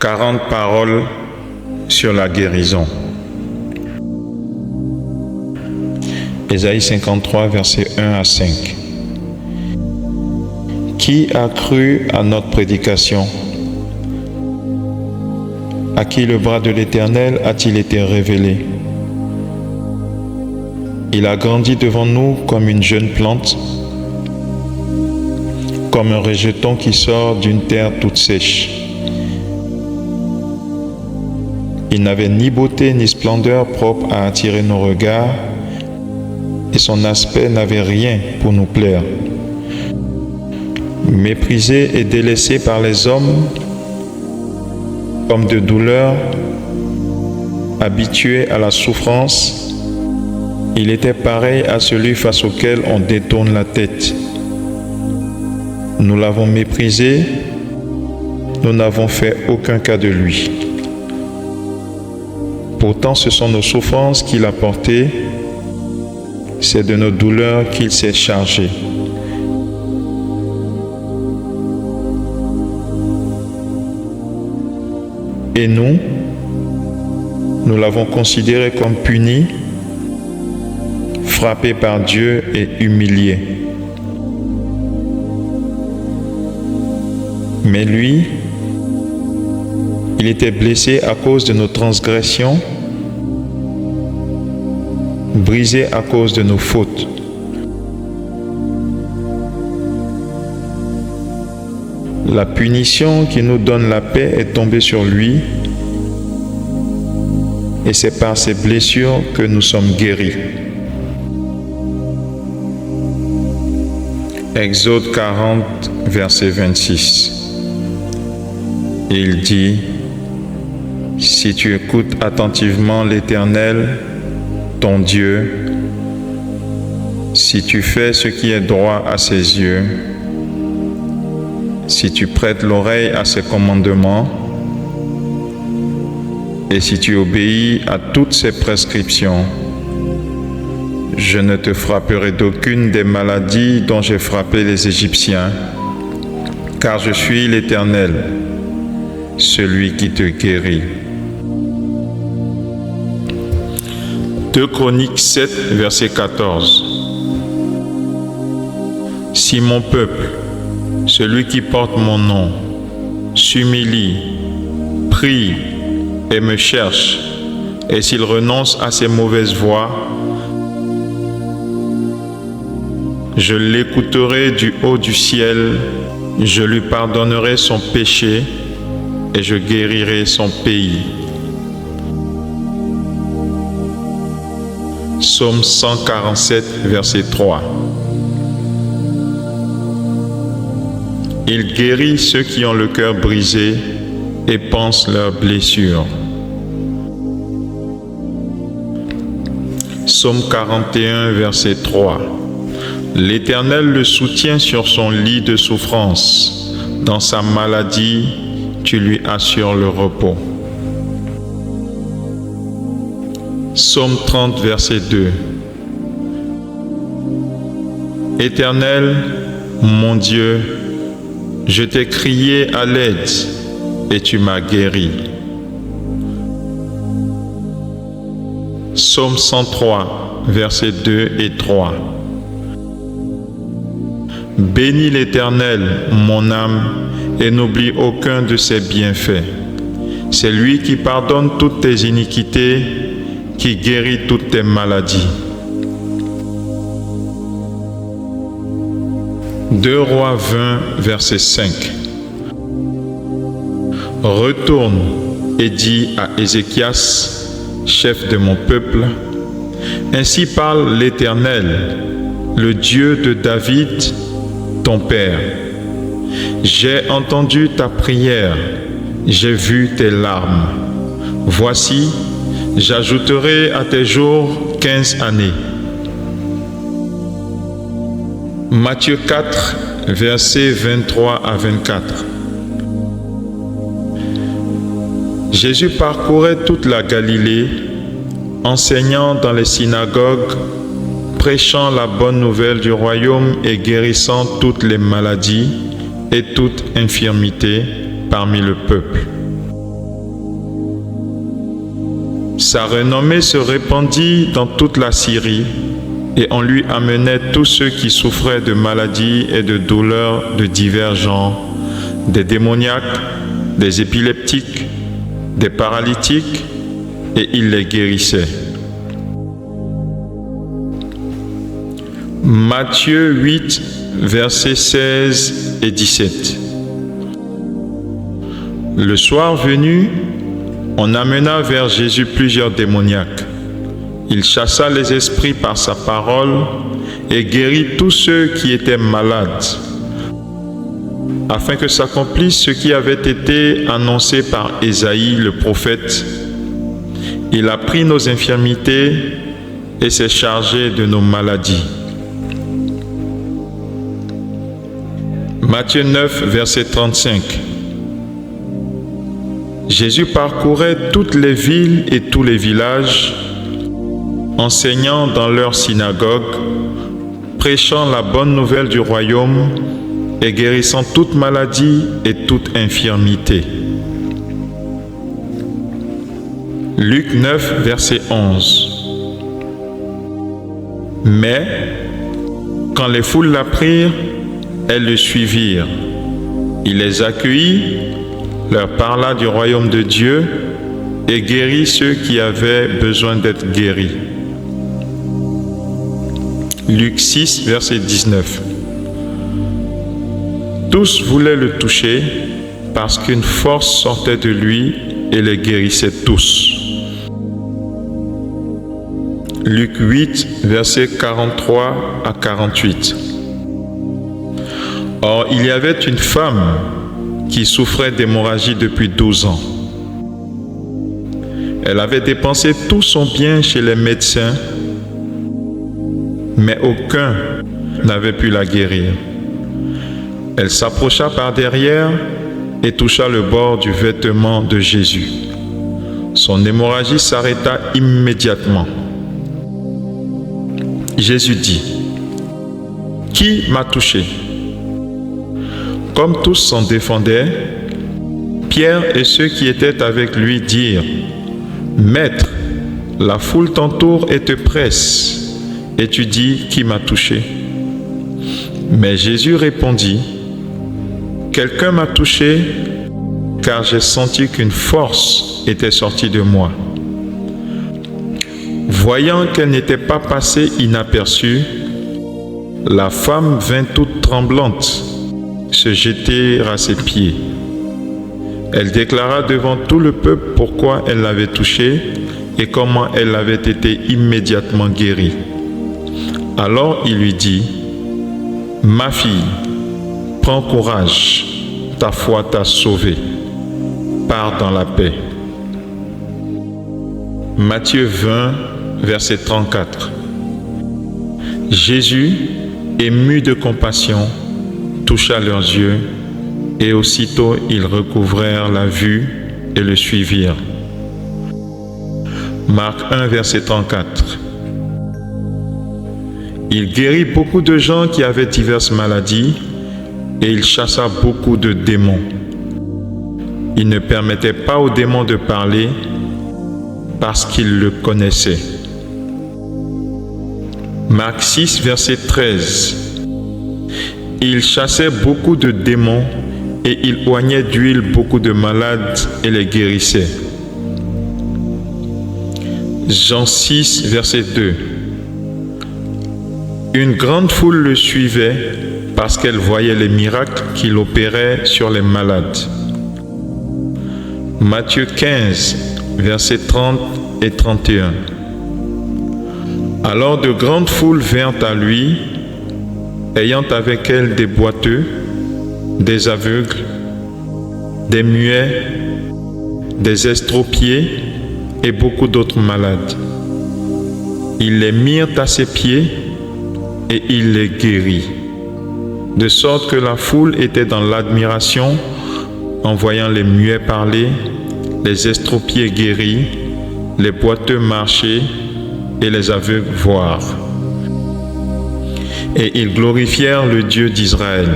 40 paroles sur la guérison. Ésaïe 53, versets 1 à 5. Qui a cru à notre prédication? À qui le bras de l'Éternel a-t-il été révélé? Il a grandi devant nous comme une jeune plante, comme un rejeton qui sort d'une terre toute sèche. Il n'avait ni beauté ni splendeur propre à attirer nos regards, et son aspect n'avait rien pour nous plaire. Méprisé et délaissé par les hommes, homme de douleur, habitué à la souffrance, il était pareil à celui face auquel on détourne la tête. Nous l'avons méprisé, nous n'avons fait aucun cas de lui. Pourtant, ce sont nos souffrances qu'il a portées, c'est de nos douleurs qu'il s'est chargé. Et nous l'avons considéré comme puni, frappé par Dieu et humilié. Mais lui, il était blessé à cause de nos transgressions, brisé à cause de nos fautes. La punition qui nous donne la paix est tombée sur lui, et c'est par ses blessures que nous sommes guéris. Exode 40, verset 26. Il dit: si tu écoutes attentivement l'Éternel, ton Dieu, si tu fais ce qui est droit à ses yeux, si tu prêtes l'oreille à ses commandements, et si tu obéis à toutes ses prescriptions, je ne te frapperai d'aucune des maladies dont j'ai frappé les Égyptiens, car je suis l'Éternel, celui qui te guérit. 2 Chroniques 7, verset 14. Si mon peuple, celui qui porte mon nom, s'humilie, prie et me cherche, et s'il renonce à ses mauvaises voies, je l'écouterai du haut du ciel, je lui pardonnerai son péché et je guérirai son pays. Psaume 147, verset 3. Il guérit ceux qui ont le cœur brisé et pansent leurs blessures. Psaume 41, verset 3. L'Éternel le soutient sur son lit de souffrance. Dans sa maladie, tu lui assures le repos. Psaume 30, verset 2. Éternel, mon Dieu, je t'ai crié à l'aide et tu m'as guéri. Psaume 103, versets 2 et 3. Bénis l'Éternel, mon âme, et n'oublie aucun de ses bienfaits. C'est lui qui pardonne toutes tes iniquités, qui guérit toutes tes maladies. 2 Rois 20, verset 5. Retourne et dis à Ézéchias, chef de mon peuple, ainsi parle l'Éternel, le Dieu de David, ton père. J'ai entendu ta prière, j'ai vu tes larmes. Voici, j'ajouterai à tes jours 15 années. Matthieu 4, versets 23 à 24. Jésus parcourait toute la Galilée, enseignant dans les synagogues, prêchant la bonne nouvelle du royaume et guérissant toutes les maladies et toute infirmité parmi le peuple. Sa renommée se répandit dans toute la Syrie, et on lui amenait tous ceux qui souffraient de maladies et de douleurs de divers genres, des démoniaques, des épileptiques, des paralytiques, et il les guérissait. Matthieu 8, versets 16 et 17. Le soir venu, on amena vers Jésus plusieurs démoniaques. Il chassa les esprits par sa parole et guérit tous ceux qui étaient malades, afin que s'accomplisse ce qui avait été annoncé par Ésaïe le prophète. Il a pris nos infirmités et s'est chargé de nos maladies. Matthieu 9, verset 35. Jésus parcourait toutes les villes et tous les villages, enseignant dans leurs synagogues, prêchant la bonne nouvelle du royaume et guérissant toute maladie et toute infirmité. Luc 9, verset 11. Mais, quand les foules l'apprirent, elles le suivirent. Il les accueillit, leur parla du royaume de Dieu et guérit ceux qui avaient besoin d'être guéris. Luc 6, verset 19. Tous voulaient le toucher parce qu'une force sortait de lui et les guérissait tous. Luc 8, versets 43 à 48. Or, il y avait une femme qui souffrait d'hémorragie depuis 12 ans. Elle avait dépensé tout son bien chez les médecins, mais aucun n'avait pu la guérir. Elle s'approcha par derrière et toucha le bord du vêtement de Jésus. Son hémorragie s'arrêta immédiatement. Jésus dit: « Qui m'a touché ?» Comme tous s'en défendaient, Pierre et ceux qui étaient avec lui dirent: « Maître, la foule t'entoure et te presse, et tu dis: qui m'a touché ?» Mais Jésus répondit: « Quelqu'un m'a touché, car j'ai senti qu'une force était sortie de moi. » Voyant qu'elle n'était pas passée inaperçue, la femme vint toute tremblante se jeter à ses pieds. Elle déclara devant tout le peuple pourquoi elle l'avait touché et comment elle avait été immédiatement guérie. Alors il lui dit: « Ma fille, prends courage, ta foi t'a sauvée. Pars dans la paix. » Matthieu 20, verset 34. Jésus, ému de compassion, toucha leurs yeux, et aussitôt ils recouvrèrent la vue et le suivirent. Marc 1, verset 34. Il guérit beaucoup de gens qui avaient diverses maladies, et il chassa beaucoup de démons. Il ne permettait pas aux démons de parler, parce qu'ils le connaissaient. Marc 6, verset 13. Il chassait beaucoup de démons et il oignait d'huile beaucoup de malades et les guérissait. Jean 6, verset 2. Une grande foule le suivait parce qu'elle voyait les miracles qu'il opérait sur les malades. Matthieu 15, versets 30 et 31. Alors de grandes foules vinrent à lui, ayant avec elles des boiteux, des aveugles, des muets, des estropiés et beaucoup d'autres malades. Ils les mirent à ses pieds et il les guérit, de sorte que la foule était dans l'admiration en voyant les muets parler, les estropiés guéris, les boiteux marcher et les aveugles voir. Et ils glorifièrent le Dieu d'Israël.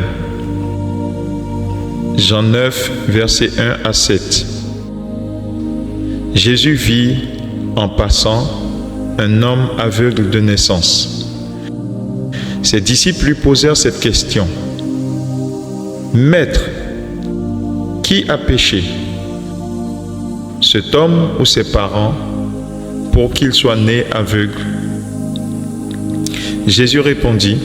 Jean 9, versets 1 à 7. Jésus vit en passant, un homme aveugle de naissance. Ses disciples lui posèrent cette question. « Maître, qui a péché, cet homme ou ses parents, pour qu'il soit né aveugle ?» Jésus répondit,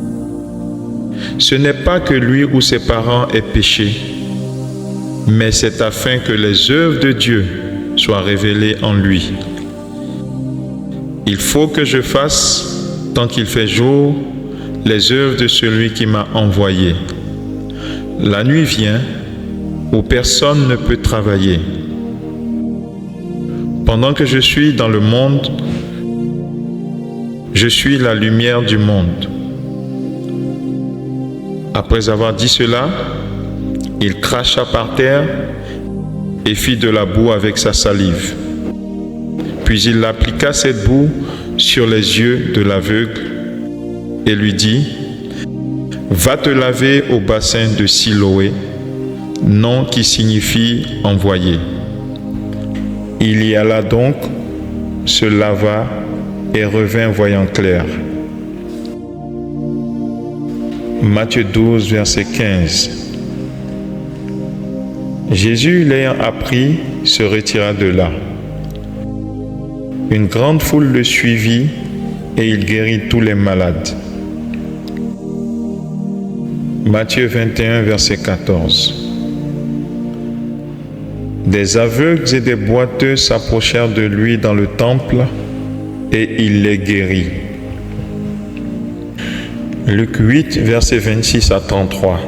« Ce n'est pas que lui ou ses parents aient péché, mais c'est afin que les œuvres de Dieu soient révélées en lui. Il faut que je fasse, tant qu'il fait jour, les œuvres de celui qui m'a envoyé. La nuit vient où personne ne peut travailler. Pendant que je suis dans le monde, je suis la lumière du monde. » Après avoir dit cela, il cracha par terre et fit de la boue avec sa salive. Puis il appliqua cette boue sur les yeux de l'aveugle et lui dit, « Va te laver au bassin de Siloé, nom qui signifie envoyé. » Il y alla donc, se lava et revint voyant clair. Matthieu 12, verset 15. Jésus, l'ayant appris, se retira de là. Une grande foule le suivit et il guérit tous les malades. Matthieu 21, verset 14. Des aveugles et des boiteux s'approchèrent de lui dans le temple et il les guérit. Luc 8, versets 26 à 33.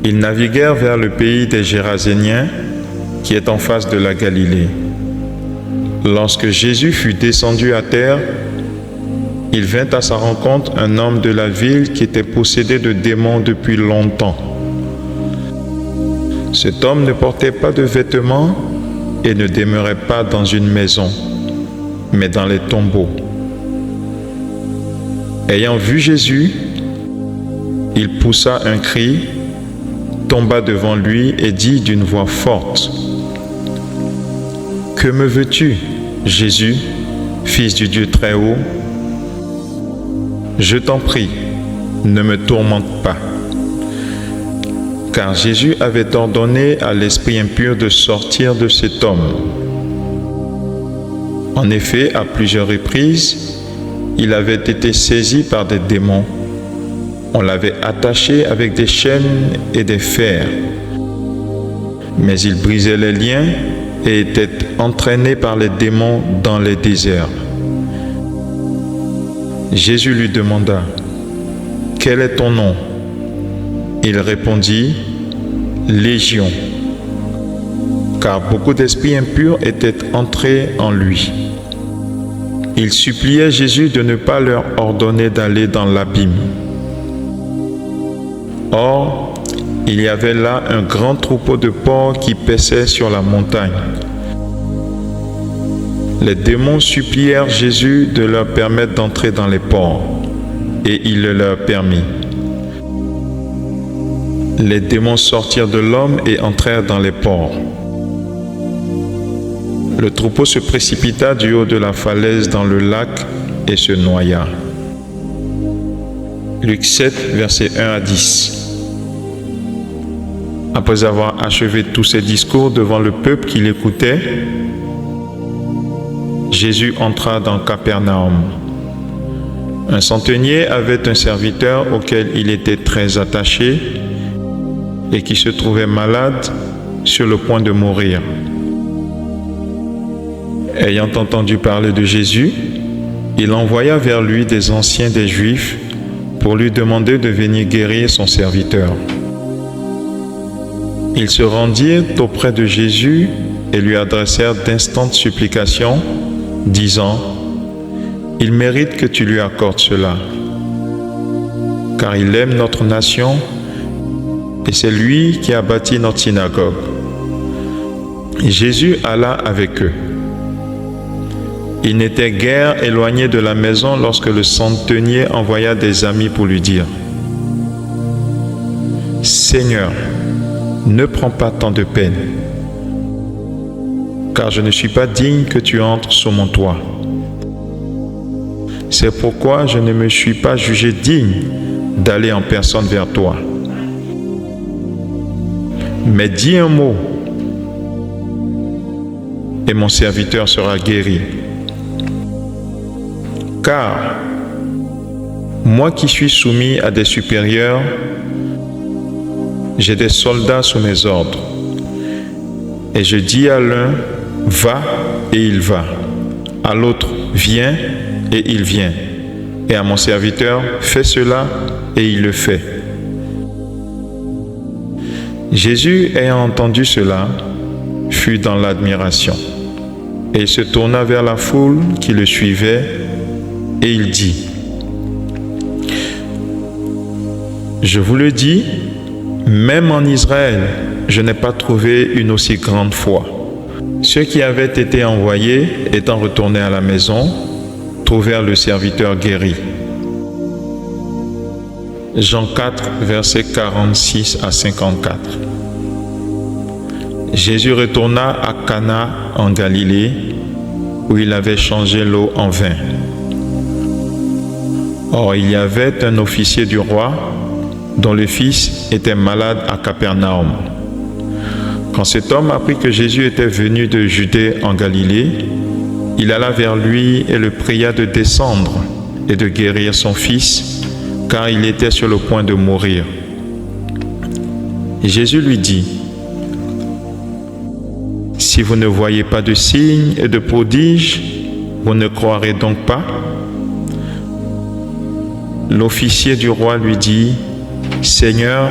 Ils naviguèrent vers le pays des Géraséniens, qui est en face de la Galilée. Lorsque Jésus fut descendu à terre, il vint à sa rencontre un homme de la ville qui était possédé de démons depuis longtemps. Cet homme ne portait pas de vêtements et ne demeurait pas dans une maison, mais dans les tombeaux. Ayant vu Jésus, il poussa un cri, tomba devant lui et dit d'une voix forte, « Que me veux-tu, Jésus, Fils du Dieu très haut? Je t'en prie, ne me tourmente pas. » Car Jésus avait ordonné à l'esprit impur de sortir de cet homme. En effet, à plusieurs reprises, il avait été saisi par des démons. On l'avait attaché avec des chaînes et des fers. Mais il brisait les liens et était entraîné par les démons dans les déserts. Jésus lui demanda, « Quel est ton nom ?» Il répondit, « Légion », car beaucoup d'esprits impurs étaient entrés en lui. Il suppliait Jésus de ne pas leur ordonner d'aller dans l'abîme. Or, il y avait là un grand troupeau de porcs qui paissaient sur la montagne. Les démons supplièrent Jésus de leur permettre d'entrer dans les porcs, et il le leur permit. Les démons sortirent de l'homme et entrèrent dans les porcs. Le troupeau se précipita du haut de la falaise dans le lac et se noya. Luc 7, versets 1 à 10. Après avoir achevé tous ses discours devant le peuple qui l'écoutait, Jésus entra dans Capernaum. Un centenier avait un serviteur auquel il était très attaché et qui se trouvait malade, sur le point de mourir. Ayant entendu parler de Jésus, il envoya vers lui des anciens des Juifs pour lui demander de venir guérir son serviteur. Ils se rendirent auprès de Jésus et lui adressèrent d'instantes supplications, disant, « Il mérite que tu lui accordes cela, car il aime notre nation et c'est lui qui a bâti notre synagogue. » Et Jésus alla avec eux. Il n'était guère éloigné de la maison lorsque le centenier envoya des amis pour lui dire, « Seigneur, ne prends pas tant de peine. car je ne suis pas digne que tu entres sous mon toit. C'est pourquoi je ne me suis pas jugé digne d'aller en personne vers toi. Mais dis un mot, et mon serviteur sera guéri. Car moi qui suis soumis à des supérieurs, j'ai des soldats sous mes ordres. Et je dis à l'un, va, et il va. À l'autre, viens, et il vient. Et à mon serviteur, fais cela, et il le fait. Jésus, ayant entendu cela, fut dans l'admiration. Et il se tourna vers la foule qui le suivait, et il dit, je vous le dis, même en Israël, je n'ai pas trouvé une aussi grande foi. Ceux qui avaient été envoyés, étant retournés à la maison, trouvèrent le serviteur guéri. Jean 4, versets 46 à 54. Jésus retourna à Cana en Galilée, où il avait changé l'eau en vin. Or, il y avait un officier du roi dont le fils était malade à Capernaum. Quand cet homme apprit que Jésus était venu de Judée en Galilée, il alla vers lui et le pria de descendre et de guérir son fils, car il était sur le point de mourir. Et Jésus lui dit, « Si vous ne voyez pas de signes et de prodiges, vous ne croirez donc pas ?» L'officier du roi lui dit, « Seigneur,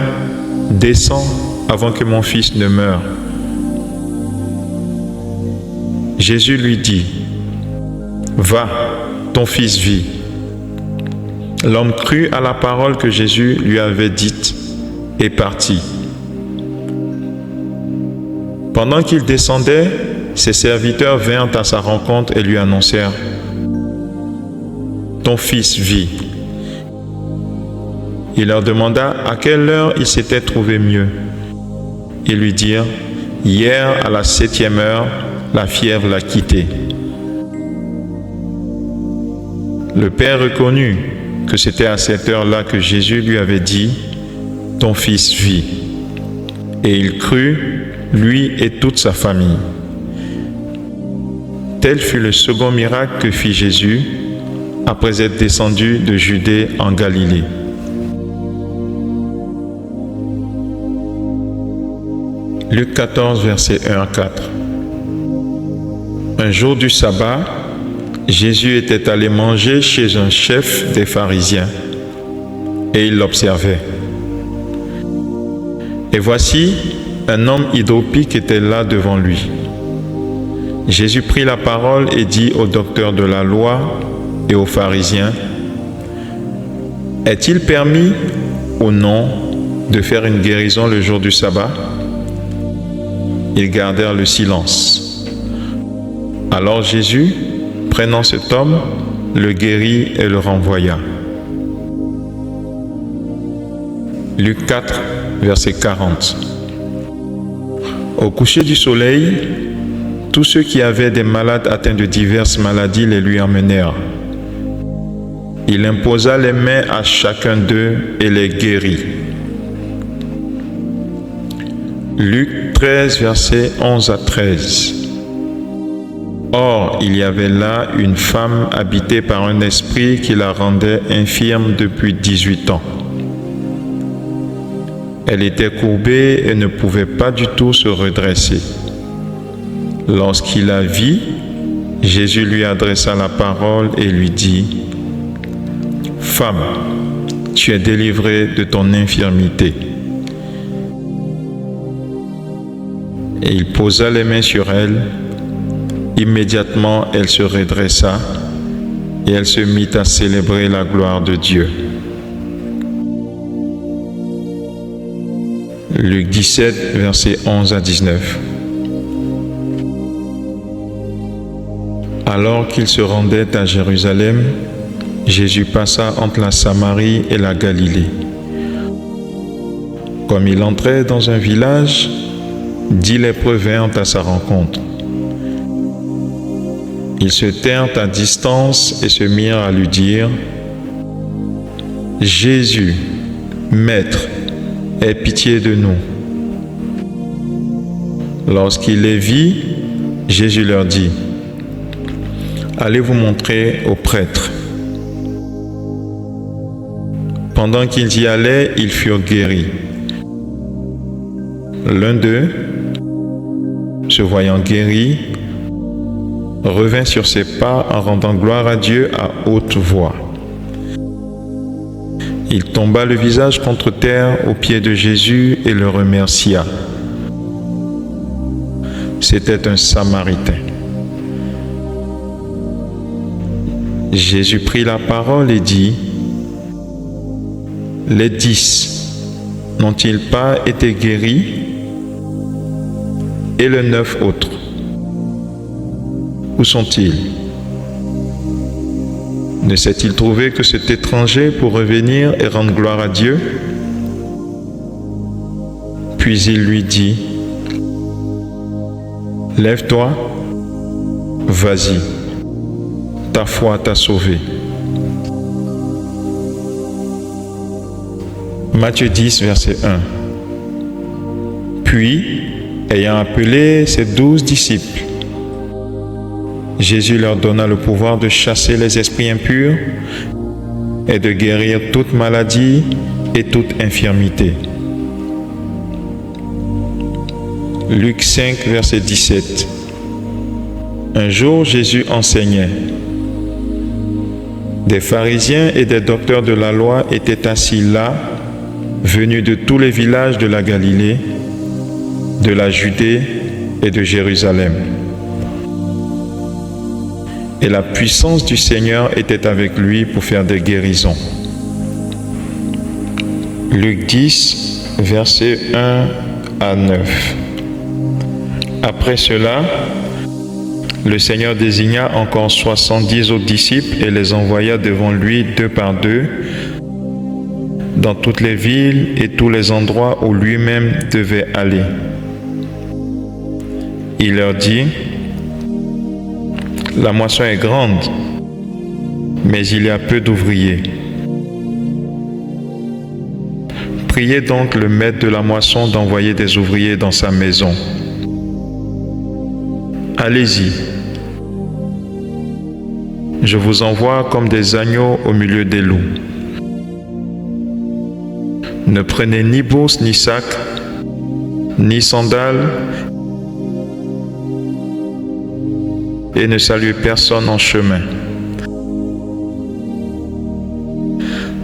descends avant que mon fils ne meure. » Jésus lui dit, « Va, ton fils vit. » L'homme crut à la parole que Jésus lui avait dite et partit. Pendant qu'il descendait, ses serviteurs vinrent à sa rencontre et lui annoncèrent, « Ton fils vit. » Il leur demanda à quelle heure il s'était trouvé mieux. Ils lui dirent, « Hier à la 7e heure, la fièvre l'a quitté. » Le père reconnut que c'était à cette heure-là que Jésus lui avait dit, « Ton fils vit. » Et il crut, lui et toute sa famille. Tel fut le second miracle que fit Jésus après être descendu de Judée en Galilée. Luc 14, versets 1 à 4. Un jour du sabbat, Jésus était allé manger chez un chef des pharisiens, et il l'observait. Et voici, un homme hydropique était là devant lui. Jésus prit la parole et dit au docteur de la loi et aux pharisiens, « Est-il permis ou non de faire une guérison le jour du sabbat ?» Ils gardèrent le silence. Alors Jésus, prenant cet homme, le guérit et le renvoya. Luc 4, verset 40. Au coucher du soleil, tous ceux qui avaient des malades atteints de diverses maladies les lui emmenèrent. Il imposa les mains à chacun d'eux et les guérit. Luc 13, versets 11 à 13. Or, il y avait là une femme habitée par un esprit qui la rendait infirme depuis 18 ans. Elle était courbée et ne pouvait pas du tout se redresser. Lorsqu'il la vit, Jésus lui adressa la parole et lui dit, « Femme, tu es délivrée de ton infirmité. » Et il posa les mains sur elle. Immédiatement, elle se redressa et elle se mit à célébrer la gloire de Dieu. Luc 17, versets 11 à 19. Alors qu'il se rendait à Jérusalem, Jésus passa entre la Samarie et la Galilée. Comme il entrait dans un village, 10 lépreux vinrent à sa rencontre. Ils se tinrent à distance et se mirent à lui dire: Jésus, Maître, aie pitié de nous. Lorsqu'il les vit, Jésus leur dit: Allez vous montrer aux prêtres. Pendant qu'ils y allaient, ils furent guéris. L'un d'eux, se voyant guéri, revint sur ses pas en rendant gloire à Dieu à haute voix. Il tomba le visage contre terre aux pieds de Jésus et le remercia. C'était un Samaritain. Jésus prit la parole et dit: Les 10 n'ont-ils pas été guéris? Et les 9 autres, où sont-ils? Ne s'est-il trouvé que cet étranger pour revenir et rendre gloire à Dieu? Puis il lui dit: Lève-toi, vas-y, ta foi t'a sauvé. Matthieu 10, verset 1. Puis, ayant appelé ses 12 disciples, Jésus leur donna le pouvoir de chasser les esprits impurs et de guérir toute maladie et toute infirmité. Luc 5, verset 17. Un jour, Jésus enseignait. Des pharisiens et des docteurs de la loi étaient assis là, venus de tous les villages de la Galilée, de la Judée et de Jérusalem. Et la puissance du Seigneur était avec lui pour faire des guérisons. Luc 10, versets 1 à 9. Après cela, le Seigneur désigna encore 70 autres disciples et les envoya devant lui 2 par 2 dans toutes les villes et tous les endroits où lui-même devait aller. Il leur dit: La moisson est grande, mais il y a peu d'ouvriers. Priez donc le maître de la moisson d'envoyer des ouvriers dans sa maison. Allez-y. Je vous envoie comme des agneaux au milieu des loups. Ne prenez ni bourse, ni sac, ni sandales, et ne saluez personne en chemin.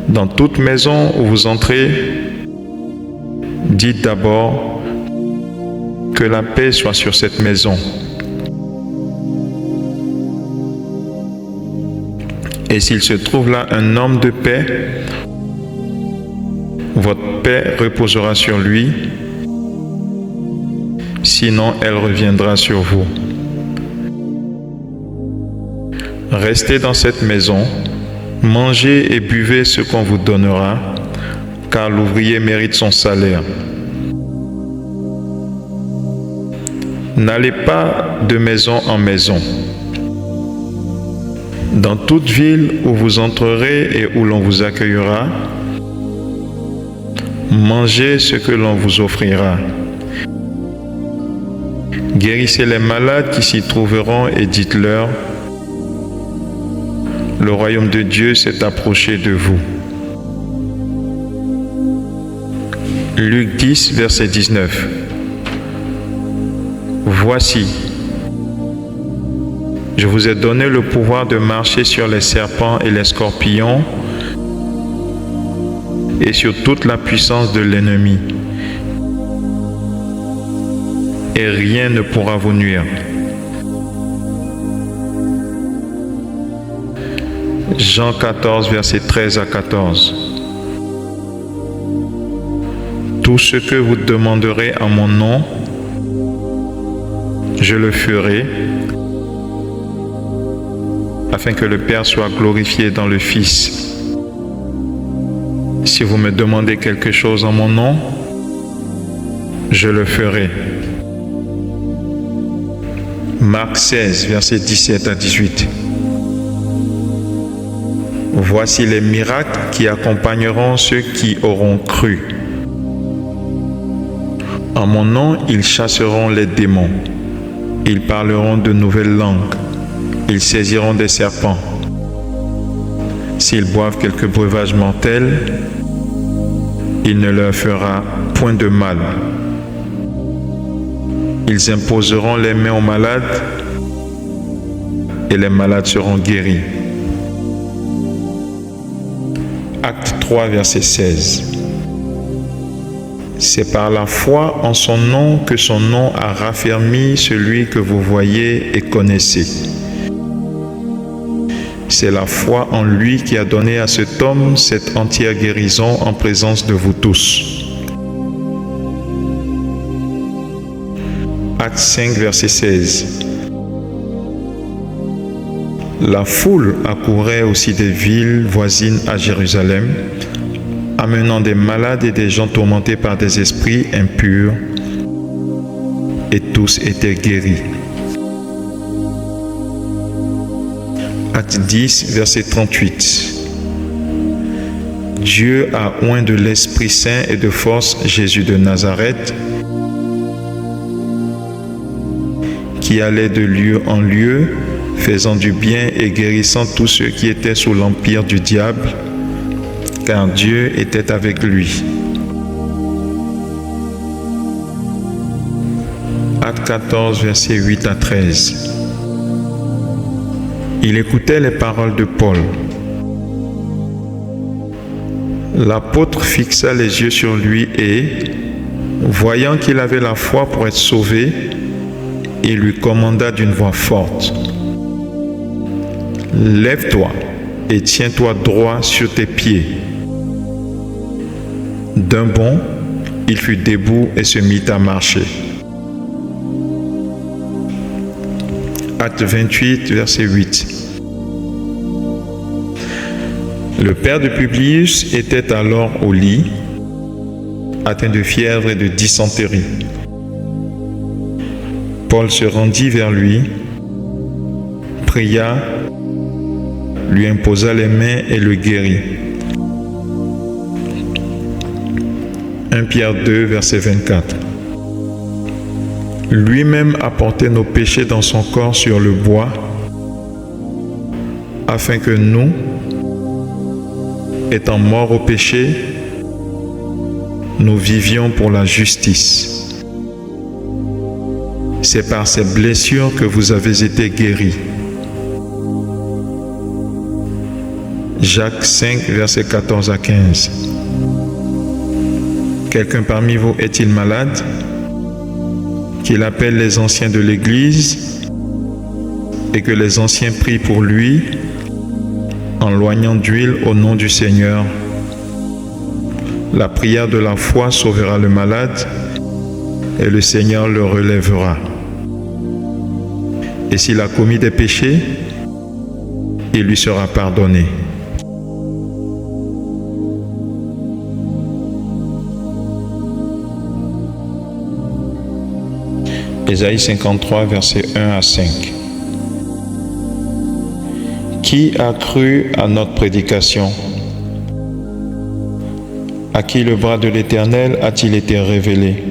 Dans toute maison où vous entrez, dites d'abord que la paix soit sur cette maison. Et s'il se trouve là un homme de paix, votre paix reposera sur lui, sinon elle reviendra sur vous. Restez dans cette maison, mangez et buvez ce qu'on vous donnera, car l'ouvrier mérite son salaire. N'allez pas de maison en maison. Dans toute ville où vous entrerez et où l'on vous accueillera, mangez ce que l'on vous offrira. Guérissez les malades qui s'y trouveront et dites-leur: Le royaume de Dieu s'est approché de vous. Luc 10, verset 19. Voici, je vous ai donné le pouvoir de marcher sur les serpents et les scorpions et sur toute la puissance de l'ennemi. Et rien ne pourra vous nuire. Jean 14, versets 13 à 14. Tout ce que vous demanderez en mon nom, je le ferai, afin que le Père soit glorifié dans le Fils. Si vous me demandez quelque chose en mon nom, je le ferai. Marc 16, versets 17 à 18. Voici les miracles qui accompagneront ceux qui auront cru. En mon nom, ils chasseront les démons. Ils parleront de nouvelles langues. Ils saisiront des serpents. S'ils boivent quelque breuvage mortel, il ne leur fera point de mal. Ils imposeront les mains aux malades et les malades seront guéris. Acte 3, verset 16. C'est par la foi en son nom que son nom a raffermi celui que vous voyez et connaissez. C'est la foi en lui qui a donné à cet homme cette entière guérison en présence de vous tous. Acte 5, verset 16. La foule accourait aussi des villes voisines à Jérusalem, amenant des malades et des gens tourmentés par des esprits impurs, et tous étaient guéris. Acte 10, verset 38. Dieu a oint de l'Esprit Saint et de force Jésus de Nazareth, qui allait de lieu en lieu, faisant du bien et guérissant tous ceux qui étaient sous l'empire du diable, car Dieu était avec lui. Acte 14, versets 8 à 13. Il écoutait les paroles de Paul. L'apôtre fixa les yeux sur lui et, voyant qu'il avait la foi pour être sauvé, il lui commanda d'une voix forte: « Lève-toi et tiens-toi droit sur tes pieds. » D'un bond, il fut debout et se mit à marcher. Acte 28, verset 8. Le père de Publius était alors au lit, atteint de fièvre et de dysenterie. Paul se rendit vers lui, pria, lui imposa les mains et le guérit. 1 Pierre 2, verset 24. Lui-même a porté nos péchés dans son corps sur le bois, afin que nous, étant morts au péché, nous vivions pour la justice. C'est par ces blessures que vous avez été guéris. Jacques 5, versets 14 à 15. Quelqu'un parmi vous est-il malade? Qu'il appelle les anciens de l'Église et que les anciens prient pour lui en loignant d'huile au nom du Seigneur. La prière de la foi sauvera le malade et le Seigneur le relèvera. Et s'il a commis des péchés, il lui sera pardonné. Ésaïe 53, versets 1 à 5. Qui a cru à notre prédication? À qui le bras de l'Éternel a-t-il été révélé?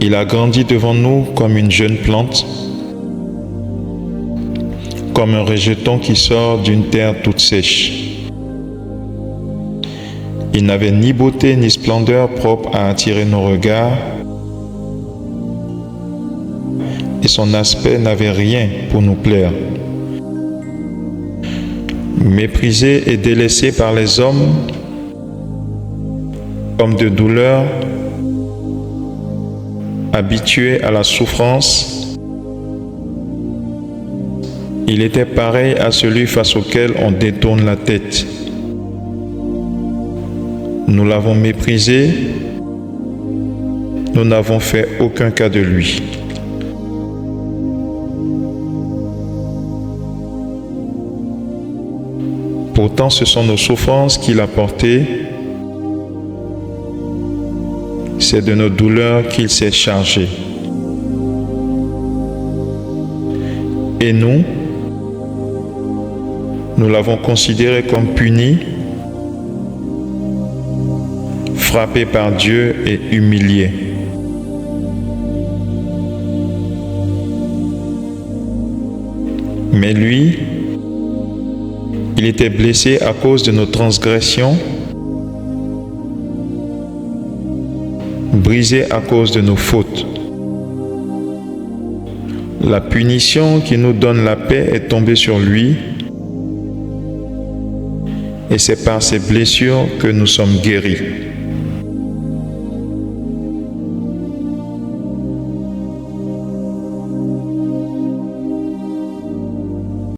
Il a grandi devant nous comme une jeune plante, comme un rejeton qui sort d'une terre toute sèche. Il n'avait ni beauté ni splendeur propre à attirer nos regards, et son aspect n'avait rien pour nous plaire. Méprisé et délaissé par les hommes, homme de douleur, habitué à la souffrance, il était pareil à celui face auquel on détourne la tête. Nous l'avons méprisé, nous n'avons fait aucun cas de lui. Pourtant, ce sont nos souffrances qu'il a portées, c'est de nos douleurs qu'il s'est chargé. Et nous l'avons considéré comme puni, frappé par Dieu et humilié. Mais lui, il était blessé à cause de nos transgressions, brisé à cause de nos fautes. La punition qui nous donne la paix est tombée sur lui, et c'est par ses blessures que nous sommes guéris.